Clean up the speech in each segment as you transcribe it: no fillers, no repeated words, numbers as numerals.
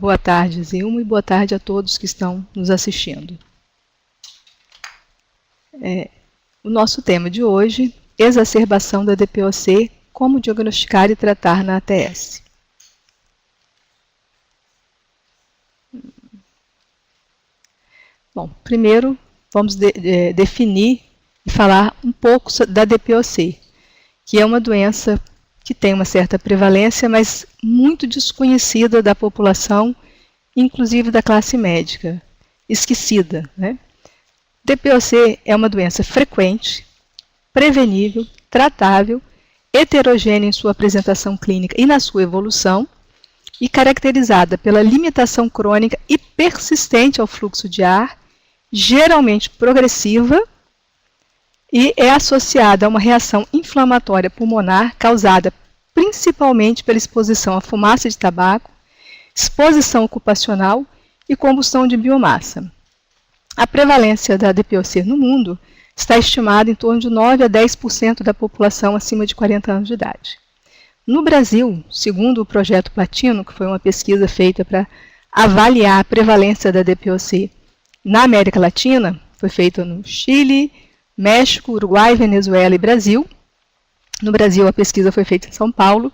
Boa tarde, Zilma, e boa tarde a todos que estão nos assistindo. O nosso tema de hoje, exacerbação da DPOC, como diagnosticar e tratar na ATS. Bom, primeiro vamos definir e falar um pouco da DPOC, que é uma doença que tem uma certa prevalência, mas muito desconhecida da população, inclusive da classe médica, esquecida, né? DPOC é uma doença frequente, prevenível, tratável, heterogênea em sua apresentação clínica e na sua evolução, e caracterizada pela limitação crônica e persistente ao fluxo de ar, geralmente progressiva, e é associada a uma reação inflamatória pulmonar causada principalmente pela exposição à fumaça de tabaco, exposição ocupacional e combustão de biomassa. A prevalência da DPOC no mundo está estimada em torno de 9 a 10% da população acima de 40 anos de idade. No Brasil, segundo o Projeto Platino, que foi uma pesquisa feita para avaliar a prevalência da DPOC na América Latina, foi feita no Chile, México, Uruguai, Venezuela e Brasil. No Brasil, a pesquisa foi feita em São Paulo,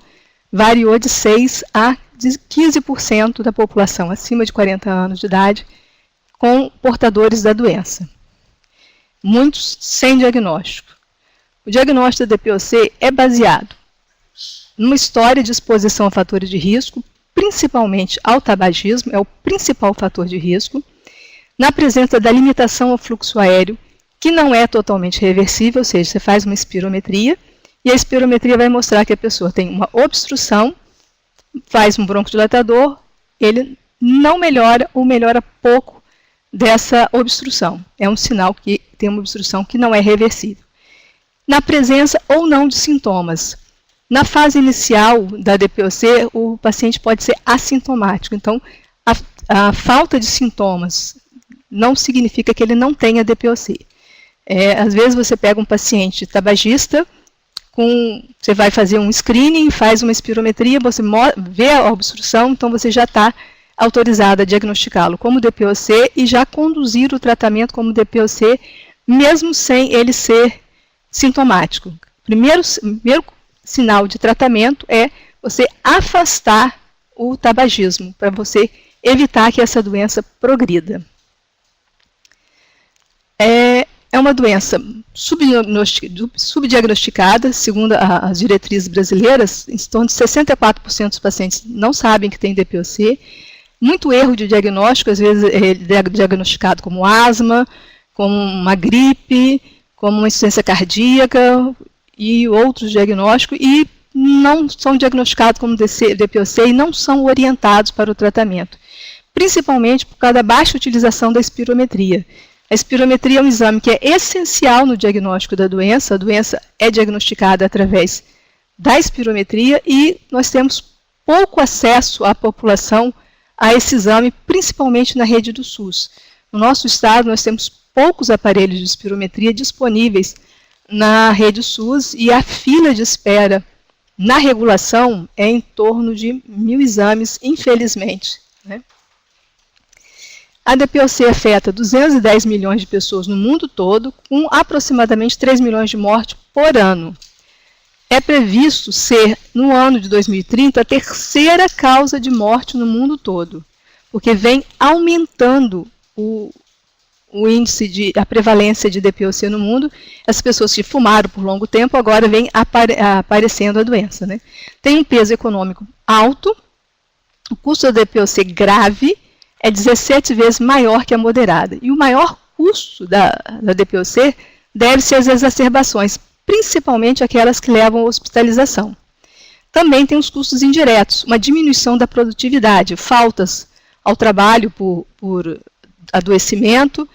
variou de 6 a 15% da população acima de 40 anos de idade com portadores da doença. Muitos sem diagnóstico. O diagnóstico da DPOC é baseado numa história de exposição a fatores de risco, principalmente ao tabagismo, é o principal fator de risco, na presença da limitação ao fluxo aéreo, que não é totalmente reversível, ou seja, você faz uma espirometria, e a espirometria vai mostrar que a pessoa tem uma obstrução, faz um broncodilatador, ele não melhora ou melhora pouco dessa obstrução. É um sinal que tem uma obstrução que não é reversível. Na presença ou não de sintomas. Na fase inicial da DPOC, o paciente pode ser assintomático. Então, a falta de sintomas não significa que ele não tenha DPOC. Às vezes você pega um paciente tabagista, você vai fazer um screening, faz uma espirometria, você vê a obstrução, então você já está autorizado a diagnosticá-lo como DPOC e já conduzir o tratamento como DPOC, mesmo sem ele ser sintomático. Primeiro sinal de tratamento é você afastar o tabagismo, para você evitar que essa doença progrida. É uma doença subdiagnosticada, segundo as diretrizes brasileiras, em torno de 64% dos pacientes não sabem que tem DPOC. Muito erro de diagnóstico, às vezes ele é diagnosticado como asma, como uma gripe, como uma insuficiência cardíaca e outros diagnósticos, e não são diagnosticados como DPOC e não são orientados para o tratamento, principalmente por causa da baixa utilização da espirometria. A espirometria é um exame que é essencial no diagnóstico da doença. A doença é diagnosticada através da espirometria e nós temos pouco acesso à população a esse exame, principalmente na rede do SUS. No nosso estado, nós temos poucos aparelhos de espirometria disponíveis na rede SUS e a fila de espera na regulação é em torno de 1.000 exames, infelizmente, né? A DPOC afeta 210 milhões de pessoas no mundo todo, com aproximadamente 3 milhões de mortes por ano. É previsto ser, no ano de 2030, a terceira causa de morte no mundo todo, porque vem aumentando o índice a prevalência de DPOC no mundo. As pessoas que fumaram por longo tempo, agora vem aparecendo a doença, né? Tem um peso econômico alto, o custo da DPOC grave é 17 vezes maior que a moderada. E o maior custo da DPOC deve-se às exacerbações, principalmente aquelas que levam à hospitalização. Também tem os custos indiretos, uma diminuição da produtividade, faltas ao trabalho por adoecimento,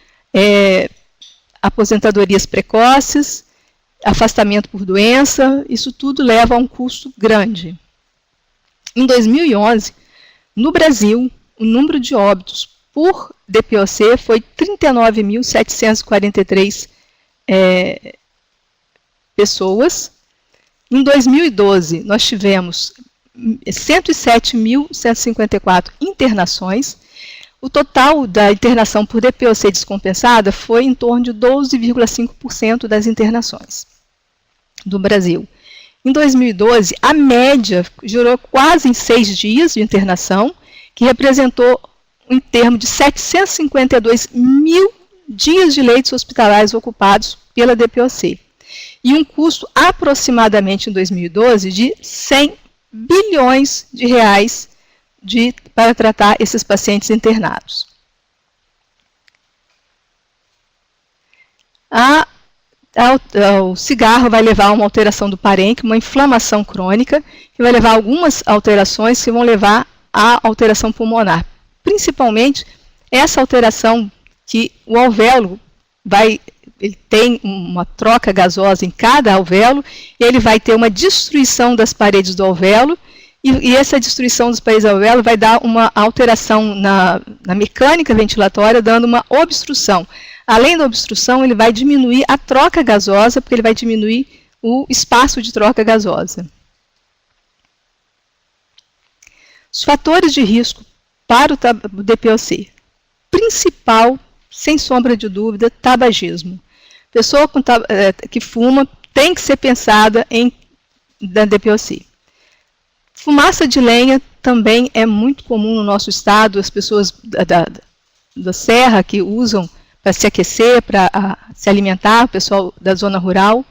aposentadorias precoces, afastamento por doença, isso tudo leva a um custo grande. Em 2011, no Brasil, o número de óbitos por DPOC foi 39.743 pessoas. Em 2012, nós tivemos 107.154 internações. O total da internação por DPOC descompensada foi em torno de 12,5% das internações do Brasil. Em 2012, a média girou quase em 6 dias de internação, que representou em termos de 752 mil dias de leitos hospitalares ocupados pela DPOC. E um custo aproximadamente em 2012 de 100 bilhões de reais para tratar esses pacientes internados. O cigarro vai levar a uma alteração do parênquima, uma inflamação crônica, que vai levar a algumas alterações que vão levar à alteração pulmonar. Principalmente essa alteração que o alvéolo ele tem uma troca gasosa em cada alvéolo, e ele vai ter uma destruição das paredes do alvéolo, e essa destruição dos paredes do alvéolo vai dar uma alteração na mecânica ventilatória, dando uma obstrução. Além da obstrução, ele vai diminuir a troca gasosa, porque ele vai diminuir o espaço de troca gasosa. Os fatores de risco para o DPOC. Principal, sem sombra de dúvida, tabagismo. Pessoa que fuma tem que ser pensada na DPOC. Fumaça de lenha também é muito comum no nosso estado, as pessoas da serra que usam para se aquecer, para se alimentar, o pessoal da zona rural.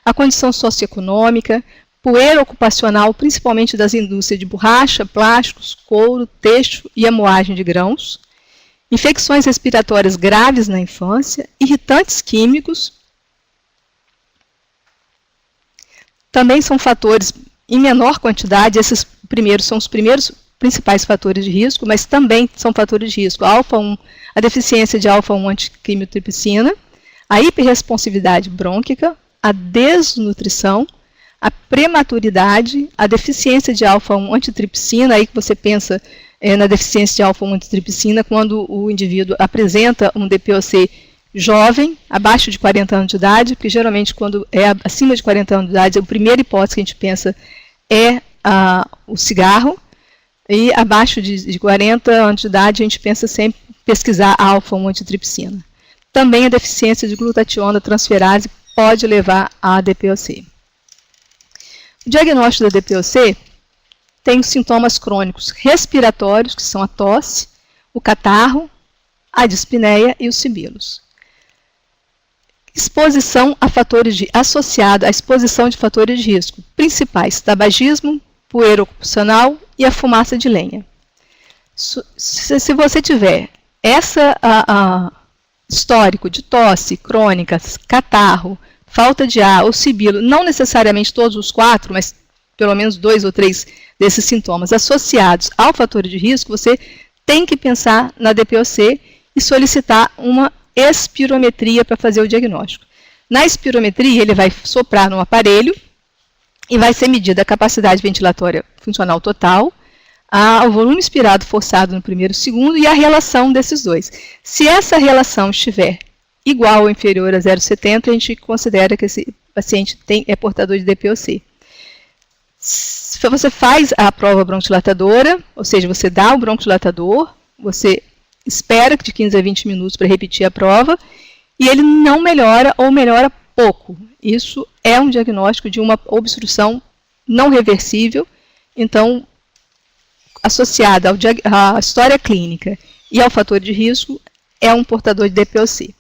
A condição socioeconômica, poeira ocupacional, principalmente das indústrias de borracha, plásticos, couro, têxtil e a moagem de grãos. Infecções respiratórias graves na infância, irritantes químicos. Também são fatores em menor quantidade, esses primeiros são os primeiros principais fatores de risco, mas também são fatores de risco. Alfa-1, a deficiência de alfa-1 antiquimiotripsina, a hiperresponsividade brônquica, a desnutrição, a prematuridade, a deficiência de alfa-1 antitripsina, aí que você pensa na deficiência de alfa-1 antitripsina, quando o indivíduo apresenta um DPOC jovem, abaixo de 40 anos de idade, porque geralmente quando é acima de 40 anos de idade, a primeira hipótese que a gente pensa é o cigarro, e abaixo de 40 anos de idade a gente pensa sempre em pesquisar a alfa-1 antitripsina. Também a deficiência de glutationa transferase pode levar à DPOC. O diagnóstico da DPOC tem os sintomas crônicos respiratórios, que são a tosse, o catarro, a dispneia e os sibilos. Exposição a fatores associada à exposição de fatores de risco, principais: tabagismo, poeira ocupacional e a fumaça de lenha. Se você tiver histórico de tosse crônica, catarro, falta de ar ou sibilo, não necessariamente todos os 4, mas pelo menos 2 ou 3 desses sintomas associados ao fator de risco, você tem que pensar na DPOC e solicitar uma espirometria para fazer o diagnóstico. Na espirometria, ele vai soprar no aparelho e vai ser medida a capacidade ventilatória funcional total, o volume expirado forçado no primeiro e segundo e a relação desses dois. Se essa relação estiver igual ou inferior a 0,70, a gente considera que esse paciente é portador de DPOC. Se você faz a prova bronquidilatadora, ou seja, você dá o bronquidilatador, você espera de 15 a 20 minutos para repetir a prova, e ele não melhora ou melhora pouco. Isso é um diagnóstico de uma obstrução não reversível, então, associada à história clínica e ao fator de risco, é um portador de DPOC.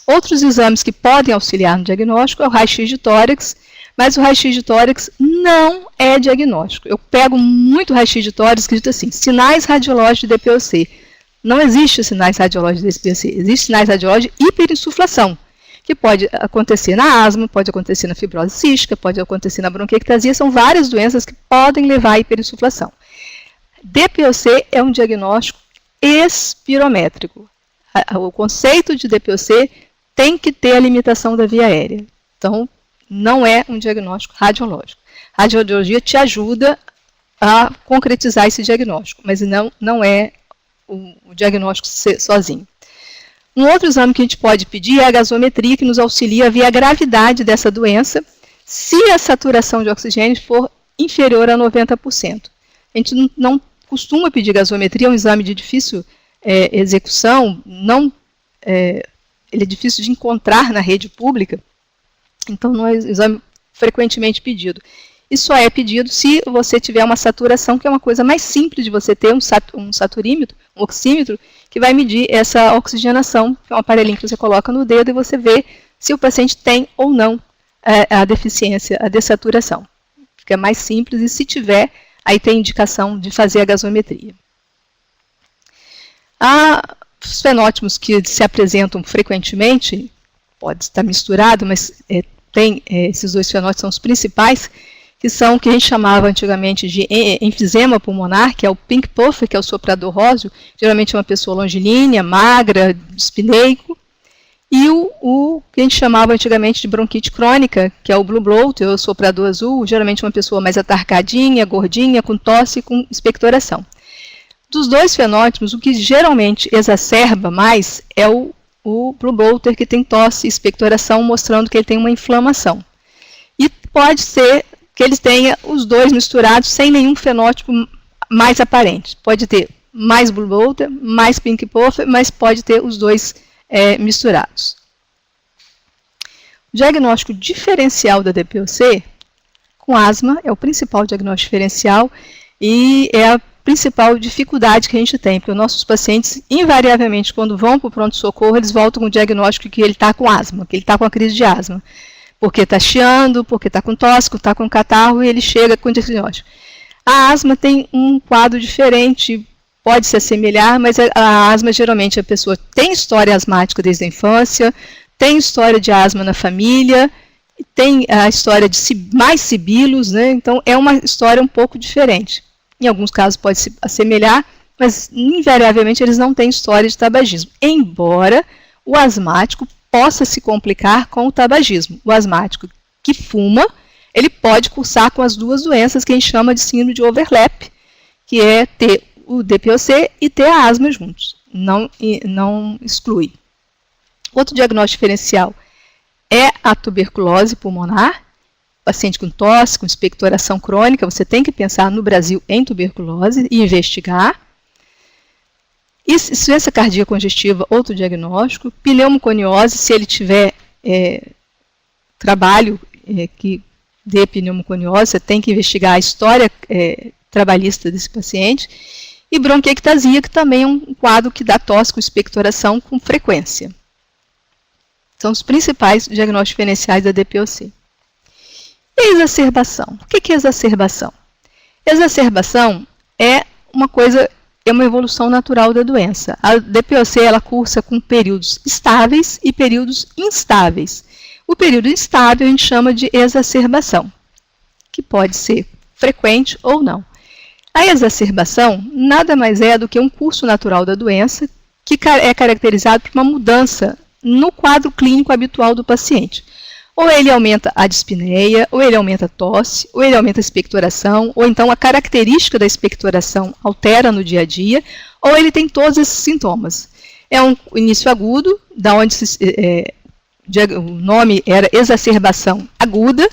Outros exames que podem auxiliar no diagnóstico é o raio-x de tórax, mas o raio-x de tórax não é diagnóstico. Eu pego muito raio-x de tórax escrito assim, sinais radiológicos de DPOC. Não existe sinais radiológicos de DPOC, existe sinais radiológicos de hiperinsuflação, que pode acontecer na asma, pode acontecer na fibrose cística, pode acontecer na bronquiectasia, são várias doenças que podem levar à hiperinsuflação. DPOC é um diagnóstico espirométrico. O conceito de DPOC tem que ter a limitação da via aérea. Então, não é um diagnóstico radiológico. A radiologia te ajuda a concretizar esse diagnóstico, mas não é o diagnóstico sozinho. Um outro exame que a gente pode pedir é a gasometria, que nos auxilia a ver a gravidade dessa doença, se a saturação de oxigênio for inferior a 90%. A gente não costuma pedir gasometria, é um exame de difícil execução, ele é difícil de encontrar na rede pública, então não é um exame frequentemente pedido. E só é pedido se você tiver uma saturação, que é uma coisa mais simples de você ter, um saturímetro, um oxímetro, que vai medir essa oxigenação, que é um aparelhinho que você coloca no dedo e você vê se o paciente tem ou não a deficiência, a dessaturação. Fica mais simples e se tiver, aí tem indicação de fazer a gasometria. Os fenótipos que se apresentam frequentemente, pode estar misturado, mas esses dois fenótipos são os principais, que são o que a gente chamava antigamente de enfisema pulmonar, que é o pink puffer, que é o soprador róseo, geralmente é uma pessoa longilínea, magra, dispneico, e o que a gente chamava antigamente de bronquite crônica, que é o blue bloater, o soprador azul, geralmente uma pessoa mais atarcadinha, gordinha, com tosse e com expectoração. Dos dois fenótipos, o que geralmente exacerba mais é o blue bloater, que tem tosse e expectoração, mostrando que ele tem uma inflamação. E pode ser que eles tenham os dois misturados sem nenhum fenótipo mais aparente. Pode ter mais blue bloater, mais pink puffer, mas pode ter os dois misturados. O diagnóstico diferencial da DPOC com asma é o principal diagnóstico diferencial e é a principal dificuldade que a gente tem, porque os nossos pacientes, invariavelmente, quando vão para o pronto-socorro, eles voltam com o diagnóstico que ele está com asma, que ele está com a crise de asma. Porque está chiando, porque está com tosse, está com catarro, e ele chega com o diagnóstico. A asma tem um quadro diferente, pode se assemelhar, mas a asma, geralmente, a pessoa tem história asmática desde a infância, tem história de asma na família, tem a história de mais sibilos, né? Então é uma história um pouco diferente. Em alguns casos pode se assemelhar, mas invariavelmente eles não têm história de tabagismo, embora o asmático possa se complicar com o tabagismo. O asmático que fuma, ele pode cursar com as duas doenças que a gente chama de síndrome de overlap, que é ter o DPOC e ter a asma juntos. Não exclui. Outro diagnóstico diferencial é a tuberculose pulmonar. Paciente com tosse, com expectoração crônica, você tem que pensar no Brasil em tuberculose e investigar. Insuficiência cardíaca congestiva, outro diagnóstico. Pneumoconiose, se ele tiver trabalho que dê pneumoconiose, você tem que investigar a história trabalhista desse paciente. E bronquiectasia, que também é um quadro que dá tosse com expectoração com frequência. São os principais diagnósticos diferenciais da DPOC. E exacerbação? O que é exacerbação? Exacerbação é uma evolução natural da doença. A DPOC ela cursa com períodos estáveis e períodos instáveis. O período instável a gente chama de exacerbação, que pode ser frequente ou não. A exacerbação nada mais é do que um curso natural da doença que é caracterizado por uma mudança no quadro clínico habitual do paciente. Ou ele aumenta a dispneia, ou ele aumenta a tosse, ou ele aumenta a expectoração, ou então a característica da expectoração altera no dia a dia, ou ele tem todos esses sintomas. É um início agudo, da onde o nome era exacerbação aguda,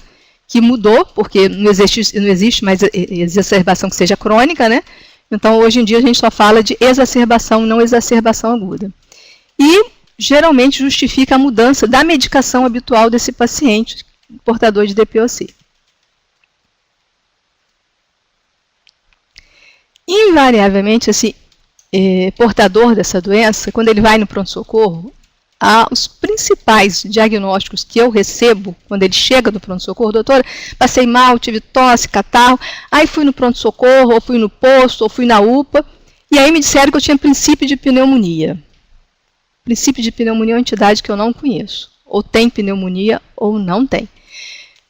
que mudou, porque não existe mais exacerbação que seja crônica, né? Então, hoje em dia, a gente só fala de exacerbação, não exacerbação aguda. E geralmente justifica a mudança da medicação habitual desse paciente portador de DPOC. Invariavelmente, esse portador dessa doença, quando ele vai no pronto-socorro, os principais diagnósticos que eu recebo quando ele chega no pronto-socorro: doutora, passei mal, tive tosse, catarro, aí fui no pronto-socorro, ou fui no posto, ou fui na UPA, e aí me disseram que eu tinha princípio de pneumonia. Princípio de pneumonia é uma entidade que eu não conheço. Ou tem pneumonia ou não tem.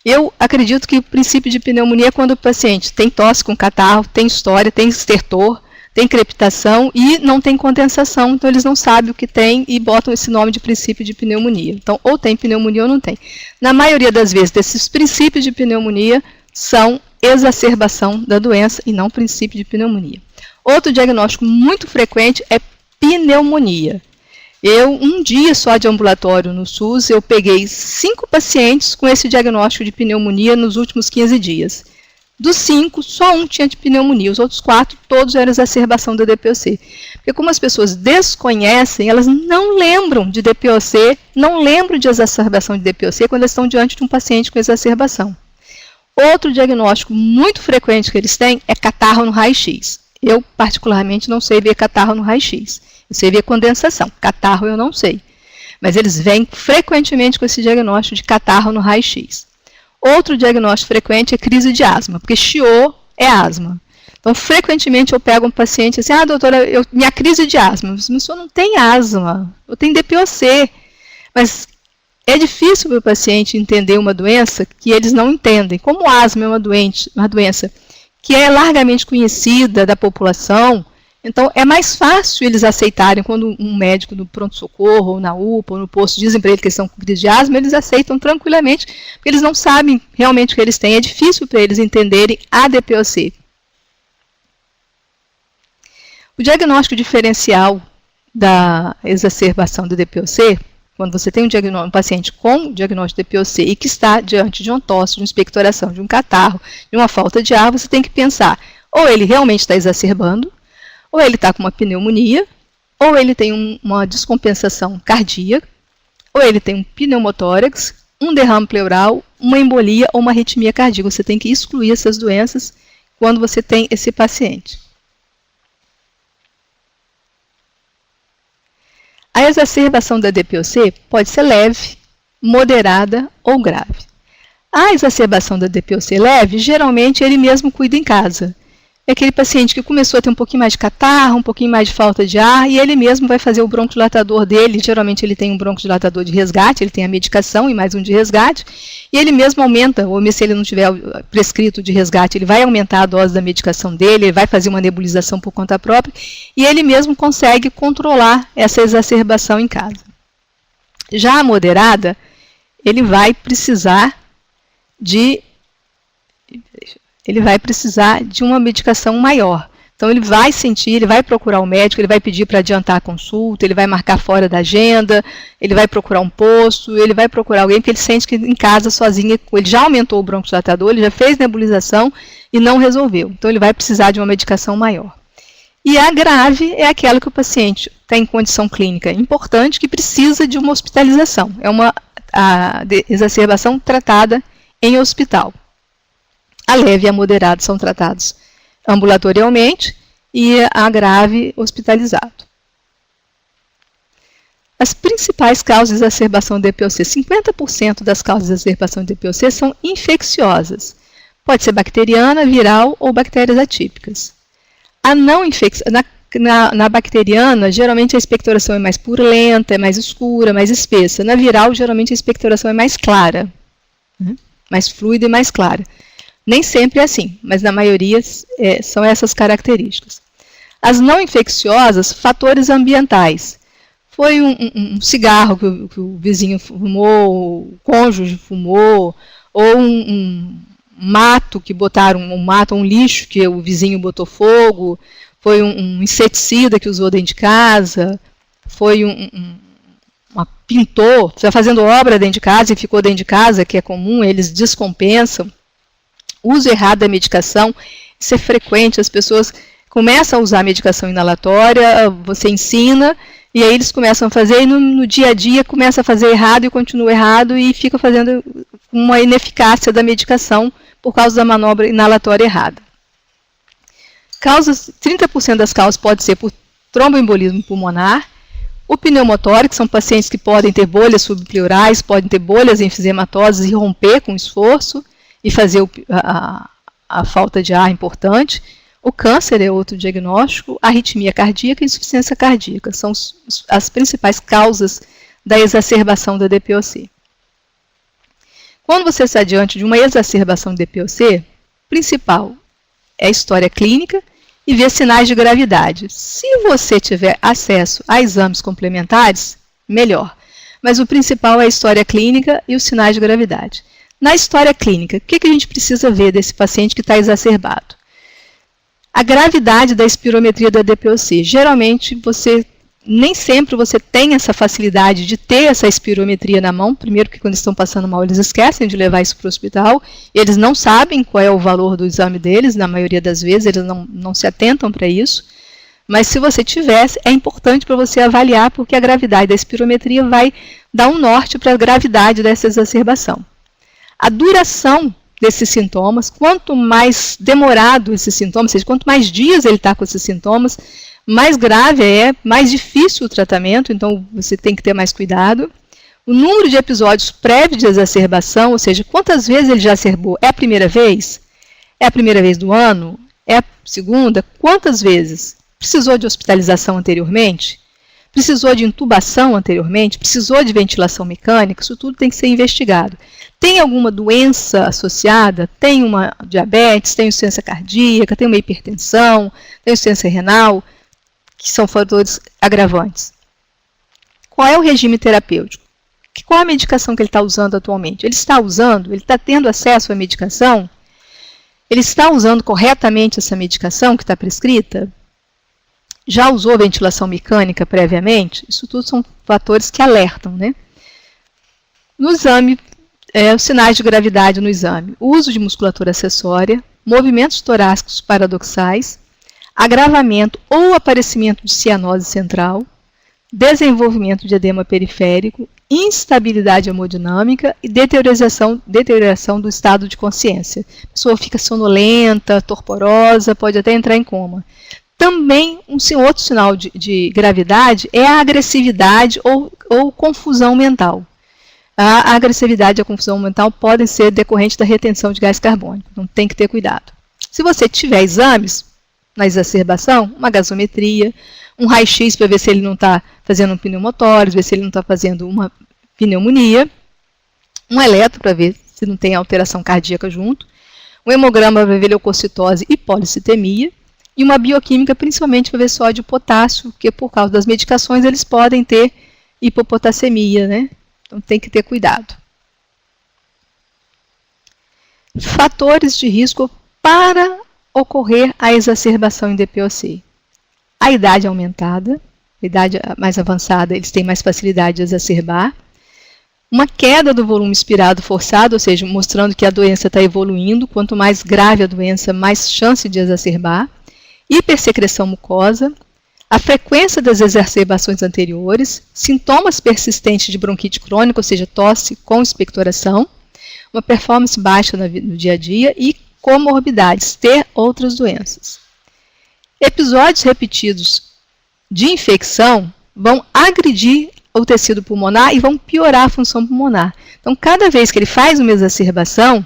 Eu acredito que o princípio de pneumonia é quando o paciente tem tosse com catarro, tem história, tem estertor, tem crepitação e não tem condensação, então eles não sabem o que tem e botam esse nome de princípio de pneumonia. Então, ou tem pneumonia ou não tem. Na maioria das vezes, desses princípios de pneumonia são exacerbação da doença e não princípio de pneumonia. Outro diagnóstico muito frequente é pneumonia. Um dia só de ambulatório no SUS, eu peguei 5 pacientes com esse diagnóstico de pneumonia nos últimos 15 dias. Dos 5, só um tinha de pneumonia, os outros 4, todos eram exacerbação da DPOC. Porque como as pessoas desconhecem, elas não lembram de DPOC, não lembram de exacerbação de DPOC quando elas estão diante de um paciente com exacerbação. Outro diagnóstico muito frequente que eles têm é catarro no raio-x. Eu, particularmente, não sei ver catarro no raio-x. Eu sei ver condensação. Catarro eu não sei. Mas eles vêm frequentemente com esse diagnóstico de catarro no raio-x. Outro diagnóstico frequente é crise de asma, porque chiô é asma. Então, frequentemente eu pego um paciente assim, doutora, minha crise de asma. Mas o senhor não tem asma, eu tenho DPOC. Mas é difícil para o paciente entender uma doença que eles não entendem. Como asma é uma doença que é largamente conhecida da população, então é mais fácil eles aceitarem quando um médico do pronto-socorro, ou na UPA, ou no posto dizem para eles que eles estão com crise de asma, eles aceitam tranquilamente, porque eles não sabem realmente o que eles têm. É difícil para eles entenderem a DPOC. O diagnóstico diferencial da exacerbação da DPOC, quando você tem um paciente com diagnóstico de DPOC e que está diante de uma tosse, de uma expectoração, de um catarro, de uma falta de ar, você tem que pensar, ou ele realmente está exacerbando, ou ele está com uma pneumonia, ou ele tem uma descompensação cardíaca, ou ele tem um pneumotórax, um derrame pleural, uma embolia ou uma arritmia cardíaca. Você tem que excluir essas doenças quando você tem esse paciente. A exacerbação da DPOC pode ser leve, moderada ou grave. A exacerbação da DPOC leve, geralmente ele mesmo cuida em casa. É aquele paciente que começou a ter um pouquinho mais de catarro, um pouquinho mais de falta de ar, e ele mesmo vai fazer o broncodilatador dele. Geralmente ele tem um broncodilatador de resgate, ele tem a medicação e mais um de resgate, e ele mesmo aumenta, ou se ele não tiver prescrito de resgate, ele vai aumentar a dose da medicação dele, ele vai fazer uma nebulização por conta própria, e ele mesmo consegue controlar essa exacerbação em casa. Já a moderada, ele vai precisar de uma medicação maior. Então, ele vai sentir, ele vai procurar o médico, ele vai pedir para adiantar a consulta, ele vai marcar fora da agenda, ele vai procurar um posto, ele vai procurar alguém, porque ele sente que em casa, sozinho, ele já aumentou o broncodilatador, ele já fez nebulização e não resolveu. Então, ele vai precisar de uma medicação maior. E a grave é aquela que o paciente está em condição clínica importante, que precisa de uma hospitalização. É uma exacerbação tratada em hospital. A leve e a moderada são tratados ambulatorialmente e a grave hospitalizado. As principais causas de exacerbação de DPOC, 50% das causas de exacerbação de DPOC são infecciosas. Pode ser bacteriana, viral ou bactérias atípicas. A não infecção, na bacteriana, geralmente a expectoração é mais purulenta, é mais escura, mais espessa. Na viral, geralmente a expectoração é mais clara, mais fluida e mais clara. Nem sempre é assim, mas na maioria são essas características. As não infecciosas, fatores ambientais. Foi um cigarro que o vizinho fumou, o cônjuge fumou, ou um mato que botaram, um lixo que o vizinho botou fogo, foi um inseticida que usou dentro de casa, foi pintor, está fazendo obra dentro de casa e ficou dentro de casa, que é comum, eles descompensam. Uso errado da medicação, isso é frequente, as pessoas começam a usar a medicação inalatória, você ensina, e aí eles começam a fazer, e no dia a dia começa a fazer errado e continua errado, e fica fazendo uma ineficácia da medicação por causa da manobra inalatória errada. 30% das causas pode ser por tromboembolismo pulmonar, o pneumotórax, são pacientes que podem ter bolhas subpleurais, podem ter bolhas enfisematosas e romper com esforço, e fazer a falta de ar importante. O câncer é outro diagnóstico, a arritmia cardíaca e insuficiência cardíaca são as principais causas da exacerbação da DPOC. Quando você está diante de uma exacerbação de DPOC, principal é a história clínica e ver sinais de gravidade. Se você tiver acesso a exames complementares, melhor. Mas o principal é a história clínica e os sinais de gravidade. Na história clínica, o que a gente precisa ver desse paciente que está exacerbado? A gravidade da espirometria da DPOC. Geralmente, você nem sempre você tem essa facilidade de ter essa espirometria na mão. Primeiro, que quando estão passando mal, eles esquecem de levar isso para o hospital. Eles não sabem qual é o valor do exame deles, na maioria das vezes, eles não se atentam para isso. Mas se você tivesse, é importante para você avaliar, porque a gravidade da espirometria vai dar um norte para a gravidade dessa exacerbação. A duração desses sintomas, quanto mais demorado esses sintomas, ou seja, quanto mais dias ele está com esses sintomas, mais grave é, mais difícil o tratamento, então você tem que ter mais cuidado. O número de episódios prévios de exacerbação, ou seja, quantas vezes ele já exacerbou? É a primeira vez? É a primeira vez do ano? É a segunda? Quantas vezes? Precisou de hospitalização anteriormente? Precisou de intubação anteriormente? Precisou de ventilação mecânica? Isso tudo tem que ser investigado. Tem alguma doença associada? Tem uma diabetes, tem insuficiência cardíaca, tem uma hipertensão, tem insuficiência renal, que são fatores agravantes. Qual é o regime terapêutico? Qual a medicação que ele está usando atualmente? Ele está usando? Ele está tendo acesso à medicação? Ele está usando corretamente essa medicação que está prescrita? Já usou ventilação mecânica previamente? Isso tudo são fatores que alertam, né? No exame, os sinais de gravidade no exame. Uso de musculatura acessória, movimentos torácicos paradoxais, agravamento ou aparecimento de cianose central, desenvolvimento de edema periférico, instabilidade hemodinâmica e deterioração do estado de consciência. A pessoa fica sonolenta, torporosa, pode até entrar em coma. Também, outro sinal de gravidade é a agressividade ou confusão mental. A agressividade e a confusão mental podem ser decorrentes da retenção de gás carbônico, então tem que ter cuidado. Se você tiver exames na exacerbação, uma gasometria, um raio-x para ver se ele não está fazendo um pneumotórax, ver se ele não está fazendo uma pneumonia, um eletro para ver se não tem alteração cardíaca junto, um hemograma para ver leucocitose e policitemia, e uma bioquímica principalmente para ver sódio e potássio, porque por causa das medicações eles podem ter hipopotassemia, né? Então tem que ter cuidado. Fatores de risco para ocorrer a exacerbação em DPOC. A idade aumentada, a idade mais avançada, eles têm mais facilidade de exacerbar. Uma queda do volume expirado forçado, ou seja, mostrando que a doença está evoluindo. Quanto mais grave a doença, mais chance de exacerbar. Hipersecreção mucosa. A frequência das exacerbações anteriores. Sintomas persistentes de bronquite crônica, ou seja, tosse com expectoração. Uma performance baixa no dia a dia e comorbidades, ter outras doenças. Episódios repetidos de infecção vão agredir o tecido pulmonar e vão piorar a função pulmonar. Então, cada vez que ele faz uma exacerbação,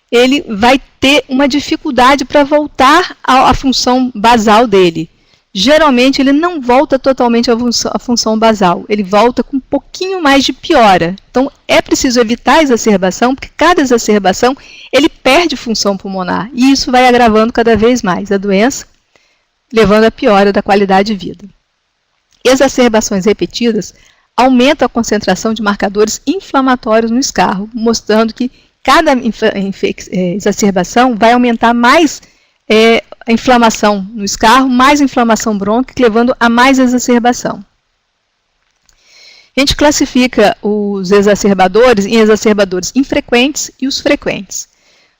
ele vai ter uma dificuldade para voltar à função basal dele. Geralmente, ele não volta totalmente à função basal, ele volta com um pouquinho mais de piora. Então, é preciso evitar a exacerbação, porque cada exacerbação ele perde função pulmonar, e isso vai agravando cada vez mais a doença, levando à piora da qualidade de vida. Exacerbações repetidas aumentam a concentração de marcadores inflamatórios no escarro, mostrando que cada exacerbação vai aumentar mais a inflamação no escarro, mais inflamação brônquica, levando a mais exacerbação. A gente classifica os exacerbadores em exacerbadores infrequentes e os frequentes.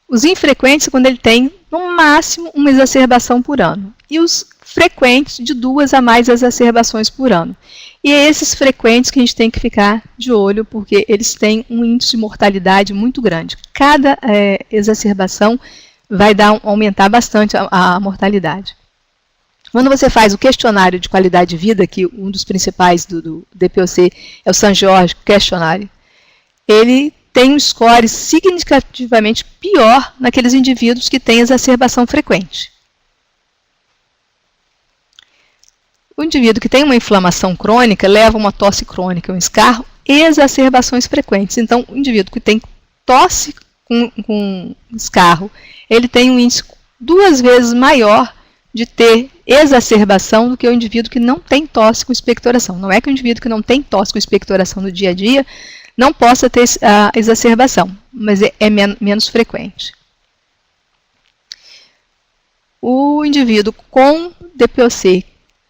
Os infrequentes, quando ele tem, no máximo, uma exacerbação por ano. E os frequentes, de 2 a mais exacerbações por ano. E é esses frequentes que a gente tem que ficar de olho, porque eles têm um índice de mortalidade muito grande. Cada exacerbação vai aumentar bastante a mortalidade. Quando você faz o questionário de qualidade de vida, que um dos principais do DPOC é o San Jorge Questionário, ele tem um score significativamente pior naqueles indivíduos que têm exacerbação frequente. O indivíduo que tem uma inflamação crônica leva uma tosse crônica, um escarro e exacerbações frequentes. Então, o indivíduo que tem tosse com escarro, ele tem um índice 2 vezes maior de ter exacerbação do que o indivíduo que não tem tosse com expectoração. Não é que o indivíduo que não tem tosse com expectoração no dia a dia não possa ter a exacerbação, mas é menos frequente. O indivíduo com DPOC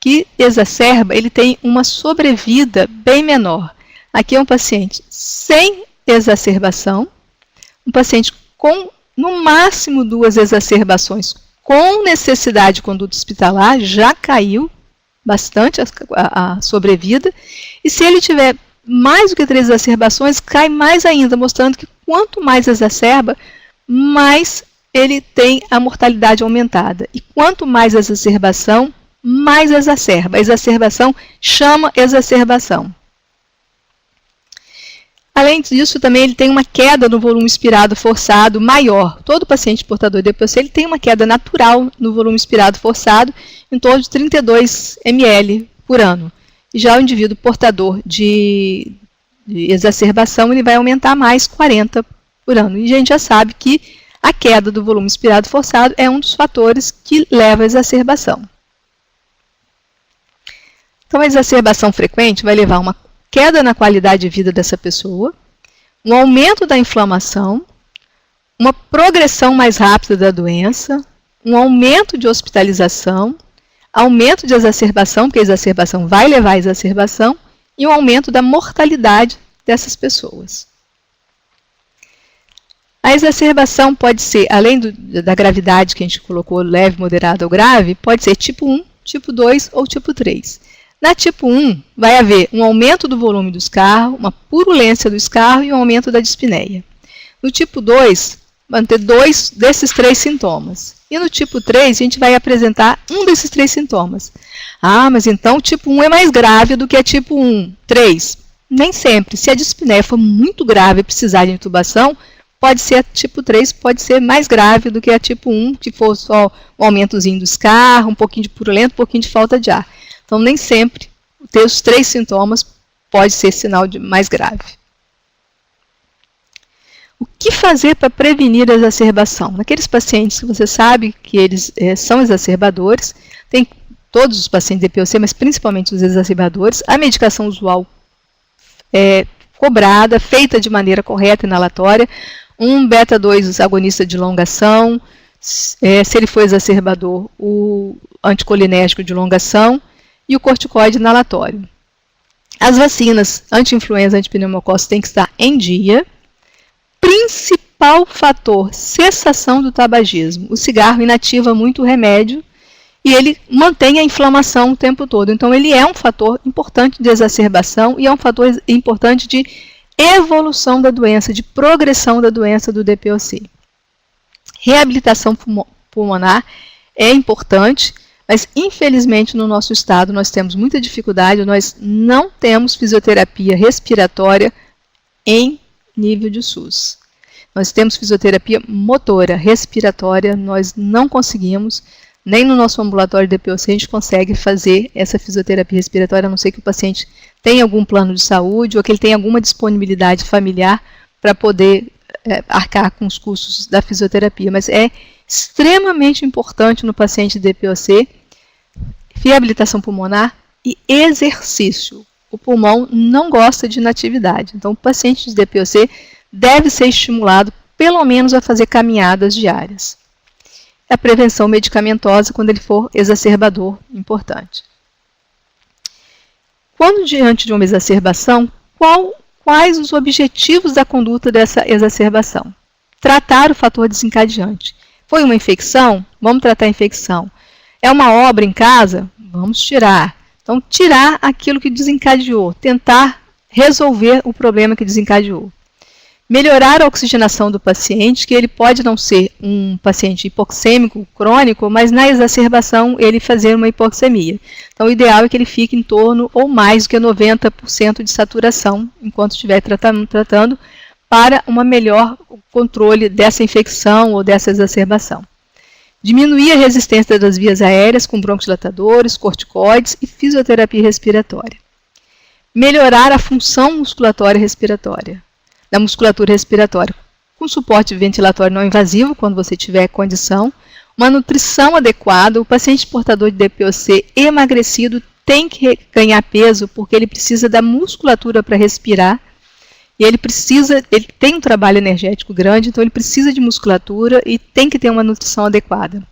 que exacerba, ele tem uma sobrevida bem menor. Aqui é um paciente sem exacerbação, um paciente com, no máximo, 2 exacerbações, com necessidade de conduta hospitalar, já caiu bastante a sobrevida, e se ele tiver mais do que 3 exacerbações, cai mais ainda, mostrando que quanto mais exacerba, mais ele tem a mortalidade aumentada. E quanto mais exacerbação, mais exacerba. A exacerbação chama exacerbação. Além disso, também ele tem uma queda no volume expirado forçado maior. Todo paciente portador de DPOC ele tem uma queda natural no volume expirado forçado em torno de 32 ml por ano. E já o indivíduo portador de exacerbação ele vai aumentar mais 40 por ano. E a gente já sabe que a queda do volume expirado forçado é um dos fatores que leva à exacerbação. Então, a exacerbação frequente vai levar a uma queda na qualidade de vida dessa pessoa, um aumento da inflamação, uma progressão mais rápida da doença, um aumento de hospitalização, aumento de exacerbação, porque a exacerbação vai levar à exacerbação, e um aumento da mortalidade dessas pessoas. A exacerbação pode ser, além da gravidade que a gente colocou, leve, moderada ou grave, pode ser tipo 1, tipo 2 ou tipo 3. Na tipo 1, vai haver um aumento do volume do escarro, uma purulência do escarro e um aumento da dispneia. No tipo 2, vão ter 2 desses 3 sintomas. E no tipo 3, a gente vai apresentar um desses 3 sintomas. Ah, mas então o tipo 1 é mais grave do que a tipo 1. 3. Nem sempre. Se a dispneia for muito grave e precisar de intubação, pode ser a tipo 3, pode ser mais grave do que a tipo 1, que for só um aumentozinho do escarro, um pouquinho de purulento, um pouquinho de falta de ar. Então, nem sempre ter os 3 sintomas pode ser sinal de mais grave. O que fazer para prevenir a exacerbação? Naqueles pacientes que você sabe que eles são exacerbadores, tem todos os pacientes de DPOC, mas principalmente os exacerbadores, a medicação usual é cobrada, feita de maneira correta, inalatória, um beta-2 agonista de longa ação, se ele for exacerbador, o anticolinérgico de longa ação, e o corticoide inalatório. As vacinas anti-influenza, antipneumocócico têm que estar em dia. Principal fator, cessação do tabagismo. O cigarro inativa muito o remédio e ele mantém a inflamação o tempo todo. Então, ele é um fator importante de exacerbação e é um fator importante de evolução da doença, de progressão da doença do DPOC. Reabilitação pulmonar é importante, mas, infelizmente, no nosso estado, nós temos muita dificuldade, nós não temos fisioterapia respiratória em nível de SUS. Nós temos fisioterapia motora, respiratória, nós não conseguimos, nem no nosso ambulatório de DPOC a gente consegue fazer essa fisioterapia respiratória, a não ser que o paciente tenha algum plano de saúde ou que ele tenha alguma disponibilidade familiar para poder arcar com os custos da fisioterapia, mas é extremamente importante no paciente de DPOC, reabilitação pulmonar e exercício. O pulmão não gosta de inatividade, então o paciente de DPOC deve ser estimulado pelo menos a fazer caminhadas diárias. A prevenção medicamentosa quando ele for exacerbador, importante. Quando diante de uma exacerbação, quais os objetivos da conduta dessa exacerbação? Tratar o fator desencadeante. Foi uma infecção? Vamos tratar a infecção. É uma obra em casa? Vamos tirar. Então, tirar aquilo que desencadeou, tentar resolver o problema que desencadeou. Melhorar a oxigenação do paciente, que ele pode não ser um paciente hipoxêmico crônico, mas na exacerbação ele fazer uma hipoxemia. Então, o ideal é que ele fique em torno ou mais do que 90% de saturação enquanto estiver tratando para um melhor controle dessa infecção ou dessa exacerbação. Diminuir a resistência das vias aéreas com broncodilatadores, corticoides e fisioterapia respiratória. Melhorar a função musculatória respiratória, da musculatura respiratória, com suporte ventilatório não invasivo, quando você tiver condição, uma nutrição adequada. O paciente portador de DPOC emagrecido tem que ganhar peso, porque ele precisa da musculatura para respirar, e ele tem um trabalho energético grande, então ele precisa de musculatura e tem que ter uma nutrição adequada.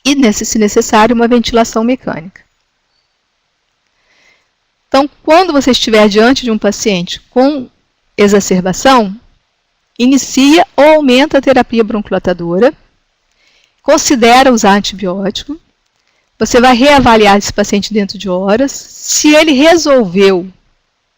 E, se necessário, uma ventilação mecânica. Então, quando você estiver diante de um paciente com exacerbação, inicia ou aumenta a terapia bronquilatadora, considera usar antibiótico, você vai reavaliar esse paciente dentro de horas. Se ele resolveu,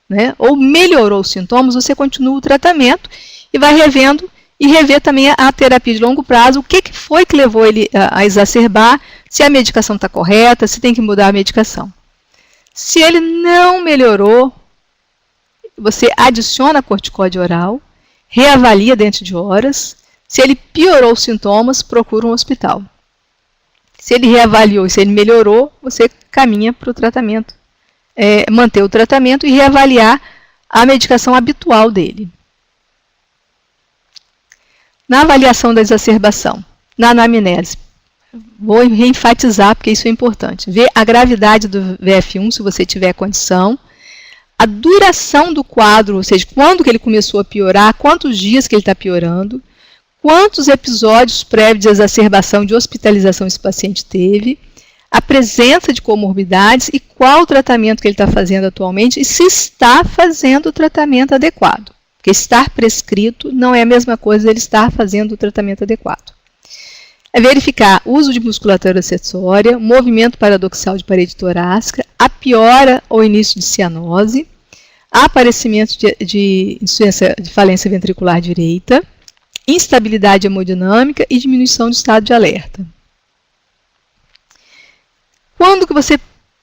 né, ou melhorou os sintomas, você continua o tratamento e vai revendo e rever também a terapia de longo prazo, o que foi que levou ele a exacerbar, se a medicação está correta, se tem que mudar a medicação. Se ele não melhorou, você adiciona corticóide oral, reavalia dentro de horas. Se ele piorou os sintomas, procura um hospital. Se ele reavaliou e se ele melhorou, você caminha para o tratamento, manter o tratamento e reavaliar a medicação habitual dele. Na avaliação da exacerbação, na anamnese, vou reenfatizar porque isso é importante. Ver a gravidade do VF1, se você tiver condição, a duração do quadro, ou seja, quando que ele começou a piorar, quantos dias que ele está piorando, quantos episódios prévios de exacerbação de hospitalização esse paciente teve, a presença de comorbidades e qual o tratamento que ele está fazendo atualmente e se está fazendo o tratamento adequado. Porque estar prescrito não é a mesma coisa dele estar fazendo o tratamento adequado. É verificar o uso de musculatura acessória, movimento paradoxal de parede torácica, a piora ou início de cianose, aparecimento de insuficiência de falência ventricular direita, instabilidade hemodinâmica e diminuição do estado de alerta. Quando que você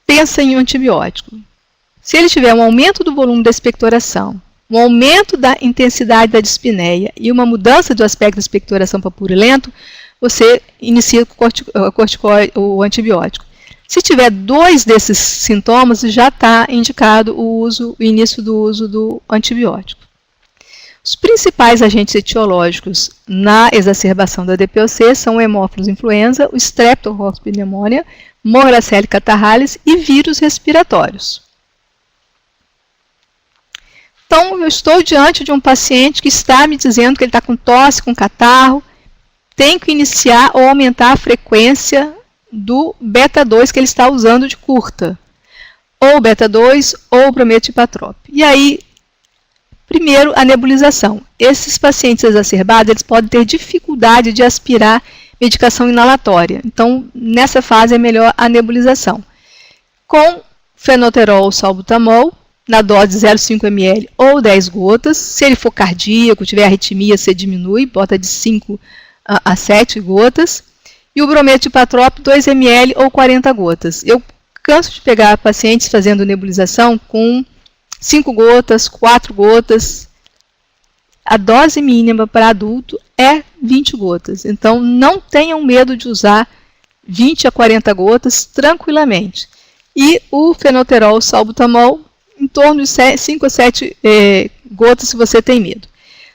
pensa em um antibiótico? Se ele tiver um aumento do volume da expectoração, um aumento da intensidade da dispneia e uma mudança do aspecto da expectoração para purulento, você inicia o antibiótico. Se tiver 2 desses sintomas, já está indicado o início do uso do antibiótico. Os principais agentes etiológicos na exacerbação da DPOC são o Haemophilus influenza, o Streptococcus pneumoniae, Moracelli catarrhalis e vírus respiratórios. Então, eu estou diante de um paciente que está me dizendo que ele está com tosse, com catarro, tem que iniciar ou aumentar a frequência do beta-2 que ele está usando de curta, ou beta-2 ou brometo-ipatrope. E aí, primeiro, a nebulização. Esses pacientes exacerbados, eles podem ter dificuldade de aspirar medicação inalatória. Então, nessa fase é melhor a nebulização. Com fenoterol ou salbutamol, na dose de 0,5 ml ou 10 gotas. Se ele for cardíaco, tiver arritmia, você diminui, bota de 5 a 7 gotas. E o brometo-ipatrope, 2 ml ou 40 gotas. Eu canso de pegar pacientes fazendo nebulização com 5 gotas, 4 gotas. A dose mínima para adulto é 20 gotas. Então, não tenham medo de usar 20 a 40 gotas tranquilamente. E o fenoterol salbutamol, em torno de 5 a 7 gotas se você tem medo.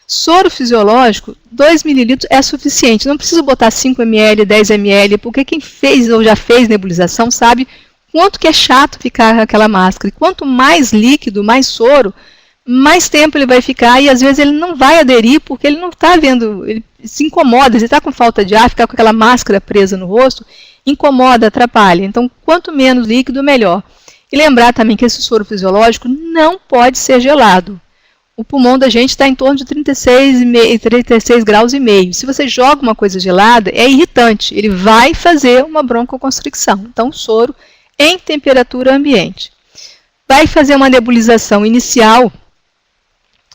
Soro fisiológico, 2 ml é suficiente. Não precisa botar 5 ml, 10 ml, porque quem fez ou já fez nebulização sabe quanto que é chato ficar com aquela máscara. E quanto mais líquido, mais soro, mais tempo ele vai ficar e às vezes ele não vai aderir porque ele não está vendo, ele se incomoda, ele está com falta de ar, ficar com aquela máscara presa no rosto, incomoda, atrapalha. Então, quanto menos líquido, melhor. E lembrar também que esse soro fisiológico não pode ser gelado. O pulmão da gente está em torno de 36 graus e meio. Se você joga uma coisa gelada, é irritante. Ele vai fazer uma broncoconstricção. Então, o soro em temperatura ambiente. Vai fazer uma nebulização inicial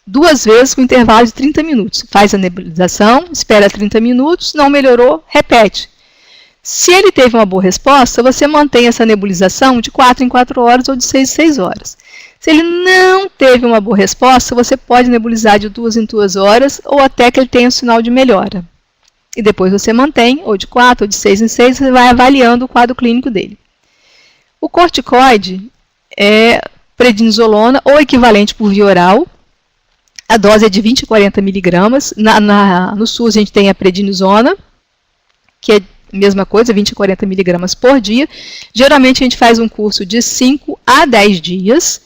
2 vezes com intervalo de 30 minutos. Faz a nebulização, espera 30 minutos, não melhorou, repete. Se ele teve uma boa resposta, você mantém essa nebulização de 4 em 4 horas ou de 6 em 6 horas. Se ele não teve uma boa resposta, você pode nebulizar de 2 em 2 horas ou até que ele tenha um sinal de melhora. E depois você mantém, ou de 4 ou de 6 em 6, você vai avaliando o quadro clínico dele. O corticoide é prednisolona ou equivalente por via oral. A dose é de 20 a 40 miligramas. No SUS a gente tem a prednisona, que é a mesma coisa, 20 a 40 miligramas por dia. Geralmente a gente faz um curso de 5 a 10 dias.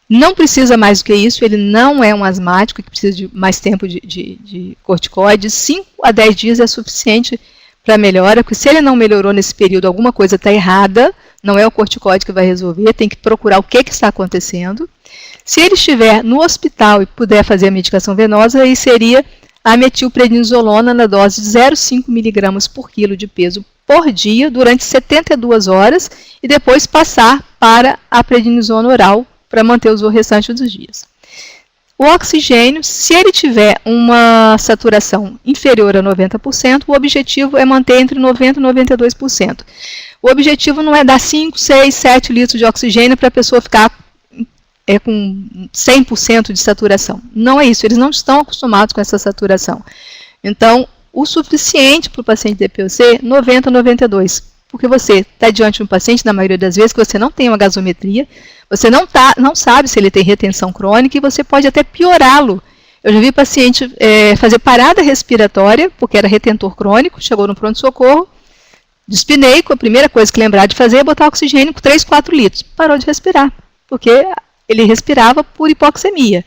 Não precisa mais do que isso, ele não é um asmático que precisa de mais tempo de corticoide. 5 a 10 dias é suficiente para melhora, porque se ele não melhorou nesse período, alguma coisa está errada, não é o corticóide que vai resolver, tem que procurar o que está acontecendo. Se ele estiver no hospital e puder fazer a medicação venosa, aí seria a metilprednisolona na dose de 0,5 mg por quilo de peso por dia, durante 72 horas, e depois passar para a prednisona oral, para manter o restante dos dias. O oxigênio, se ele tiver uma saturação inferior a 90%, o objetivo é manter entre 90% e 92%. O objetivo não é dar 5, 6, 7 litros de oxigênio para a pessoa ficar com 100% de saturação. Não é isso, eles não estão acostumados com essa saturação. Então, o suficiente para o paciente DPOC, 90 a 92%. Porque você está diante de um paciente, na maioria das vezes, que você não tem uma gasometria, você não sabe se ele tem retenção crônica e você pode até piorá-lo. Eu já vi paciente fazer parada respiratória, porque era retentor crônico, chegou no pronto-socorro, dispineico, a primeira coisa que lembrar de fazer é botar oxigênio com 3, 4 litros. Parou de respirar, porque ele respirava por hipoxemia.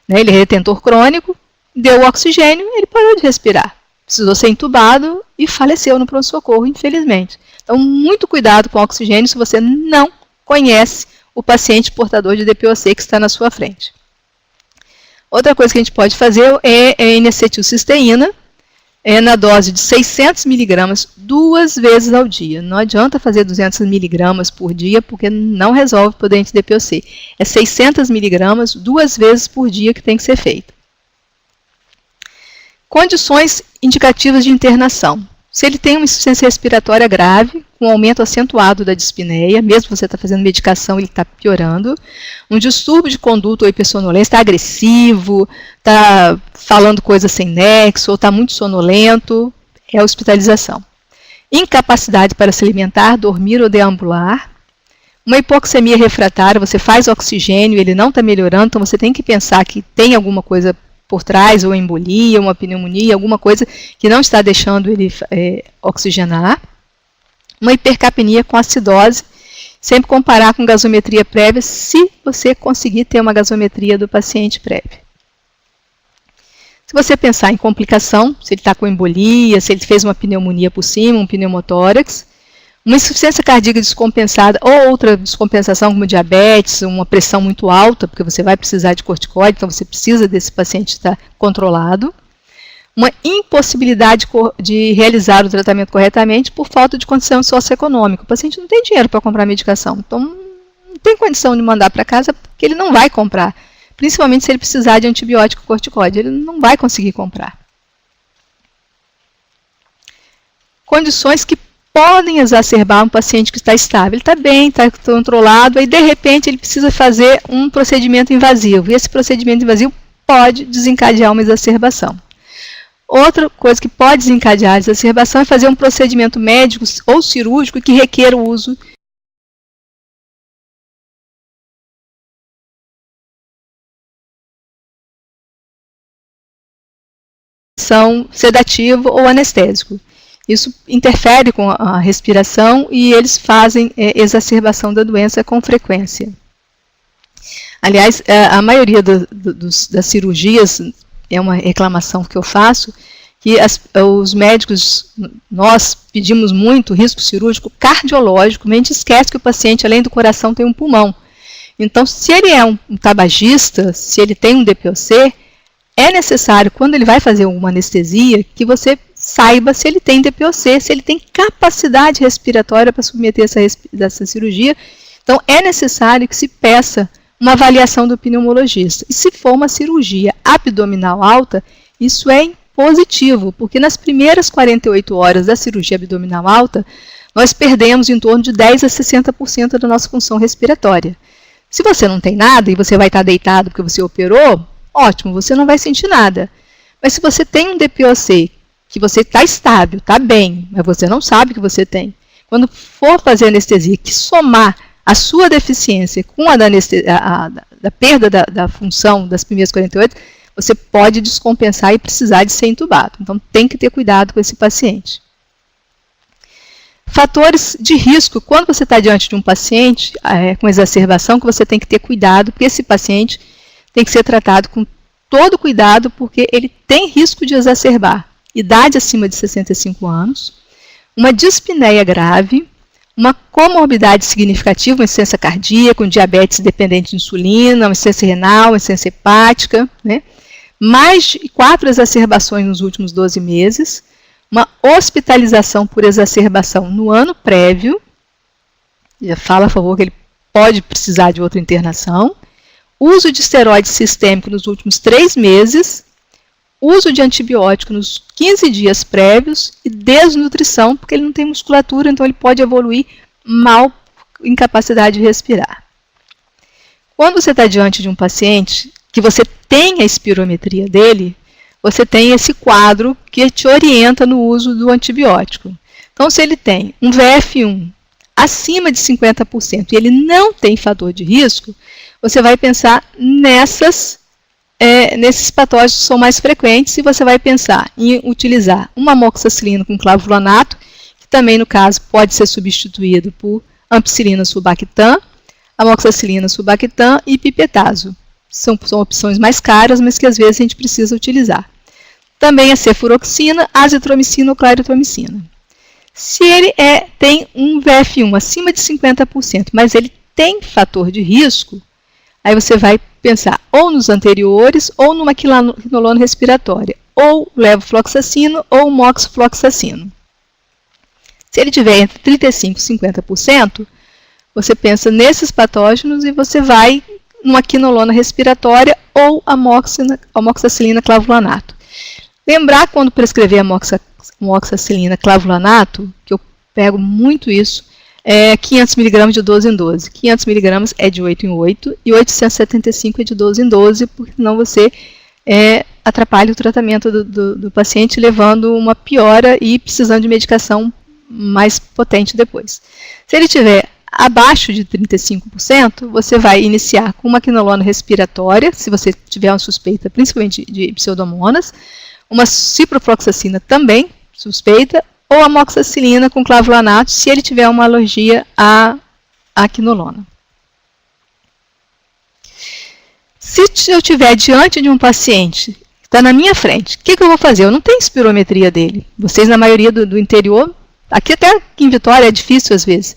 Ele é retentor crônico, deu o oxigênio, ele parou de respirar. Precisou ser entubado e faleceu no pronto-socorro, infelizmente. Então, muito cuidado com o oxigênio se você não conhece o paciente portador de DPOC que está na sua frente. Outra coisa que a gente pode fazer é a N-acetilcisteína, na dose de 600 mg 2 vezes ao dia. Não adianta fazer 200 mg por dia, porque não resolve o doente DPOC. É 600 mg 2 vezes por dia que tem que ser feito. Condições indicativas de internação. Se ele tem uma insuficiência respiratória grave, com aumento acentuado da dispneia, mesmo você está fazendo medicação, ele está piorando. Um distúrbio de conduta ou hipersonolência, está agressivo, está falando coisas sem nexo, ou está muito sonolento, é a hospitalização. Incapacidade para se alimentar, dormir ou deambular. Uma hipoxemia refratária, você faz oxigênio, ele não está melhorando, então você tem que pensar que tem alguma coisa por trás, ou embolia, uma pneumonia, alguma coisa que não está deixando ele oxigenar. Uma hipercapnia com acidose, sempre comparar com gasometria prévia, se você conseguir ter uma gasometria do paciente prévia. Se você pensar em complicação, se ele está com embolia, se ele fez uma pneumonia por cima, um pneumotórax, uma insuficiência cardíaca descompensada ou outra descompensação como diabetes, uma pressão muito alta, porque você vai precisar de corticóide, então você precisa desse paciente estar controlado. Uma impossibilidade de realizar o tratamento corretamente por falta de condição socioeconômica. O paciente não tem dinheiro para comprar medicação, então não tem condição de mandar para casa porque ele não vai comprar. Principalmente se ele precisar de antibiótico corticóide, ele não vai conseguir comprar. Condições que podem exacerbar um paciente que está estável. Ele está bem, está controlado, aí de repente ele precisa fazer um procedimento invasivo. E esse procedimento invasivo pode desencadear uma exacerbação. Outra coisa que pode desencadear a exacerbação é fazer um procedimento médico ou cirúrgico que requer o uso sedativo ou anestésico. Isso interfere com a respiração e eles fazem exacerbação da doença com frequência. Aliás, a maioria das cirurgias, é uma reclamação que eu faço, que os médicos, nós pedimos muito risco cirúrgico cardiológico, a gente esquece que o paciente, além do coração, tem um pulmão. Então, se ele é um tabagista, se ele tem um DPOC, é necessário, quando ele vai fazer uma anestesia, que você saiba se ele tem DPOC, se ele tem capacidade respiratória para submeter essa cirurgia. Então, é necessário que se peça uma avaliação do pneumologista. E se for uma cirurgia abdominal alta, isso é positivo, porque nas primeiras 48 horas da cirurgia abdominal alta, nós perdemos em torno de 10 a 60% da nossa função respiratória. Se você não tem nada e você vai estar deitado porque você operou, ótimo, você não vai sentir nada. Mas se você tem um DPOC, que você está estável, está bem, mas você não sabe que você tem, quando for fazer anestesia, que somar a sua deficiência com a da perda da função das primeiras 48, você pode descompensar e precisar de ser entubado. Então, tem que ter cuidado com esse paciente. Fatores de risco. Quando você está diante de um paciente com exacerbação, que você tem que ter cuidado, porque esse paciente tem que ser tratado com todo cuidado, porque ele tem risco de exacerbar. Idade acima de 65 anos, uma dispneia grave, uma comorbidade significativa, uma insuficiência cardíaca, um diabetes dependente de insulina, uma insuficiência renal, uma insuficiência hepática, né? Mais de 4 exacerbações nos últimos 12 meses, uma hospitalização por exacerbação no ano prévio, já fala a favor que ele pode precisar de outra internação, uso de esteroide sistêmico nos últimos 3 meses, uso de antibiótico nos 15 dias prévios e desnutrição, porque ele não tem musculatura, então ele pode evoluir mal, incapacidade de respirar. Quando você está diante de um paciente que você tem a espirometria dele, você tem esse quadro que te orienta no uso do antibiótico. Então, se ele tem um VF1 acima de 50% e ele não tem fator de risco, você vai pensar nesses patógenos que são mais frequentes e você vai pensar em utilizar uma amoxicilina com clavulanato, que também, no caso, pode ser substituído por ampicilina sulbactam, amoxicilina sulbactam e pipetazo. São opções mais caras, mas que às vezes a gente precisa utilizar. Também a cefuroxina, azitromicina ou claritromicina. Se ele tem um VF1 acima de 50%, mas ele tem fator de risco, aí você vai pensar ou nos anteriores ou numa quinolona respiratória, ou levofloxacino ou moxifloxacino. Se ele tiver entre 35% e 50%, você pensa nesses patógenos e você vai numa quinolona respiratória ou amoxicilina clavulanato. Lembrar quando prescrever amoxicilina clavulanato, que eu pego muito isso, 500 mg de 12 em 12. 500 mg é de 8 em 8 e 875 é de 12 em 12, porque senão você atrapalha o tratamento do paciente, levando uma piora e precisando de medicação mais potente depois. Se ele tiver abaixo de 35%, você vai iniciar com uma quinolona respiratória, se você tiver uma suspeita, principalmente de pseudomonas, uma ciprofloxacina também suspeita, ou amoxicilina com clavulanato, se ele tiver uma alergia à quinolona. Se eu estiver diante de um paciente que está na minha frente, o que eu vou fazer? Eu não tenho espirometria dele. Vocês, na maioria do interior, aqui até aqui em Vitória é difícil às vezes,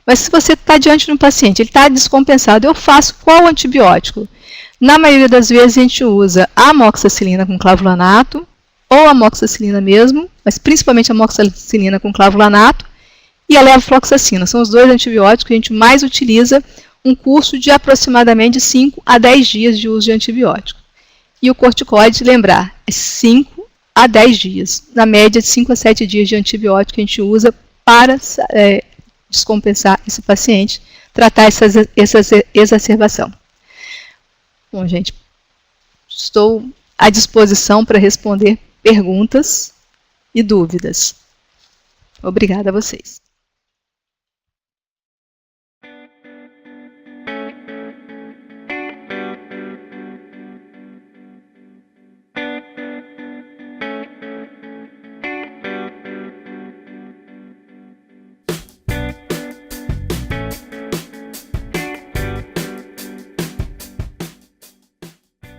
mas se você está diante de um paciente, ele está descompensado, eu faço qual antibiótico? Na maioria das vezes a gente usa a amoxicilina com clavulanato, ou a amoxicilina mesmo, mas principalmente a amoxicilina com clavulanato, e a levofloxacina. São os dois antibióticos que a gente mais utiliza, um curso de aproximadamente 5 a 10 dias de uso de antibiótico. E o corticoide, lembrar, é 5 a 10 dias. Na média, de 5 a 7 dias de antibiótico que a gente usa para descompensar esse paciente, tratar essa exacerbação. Bom, gente, estou à disposição para responder perguntas e dúvidas. Obrigada a vocês.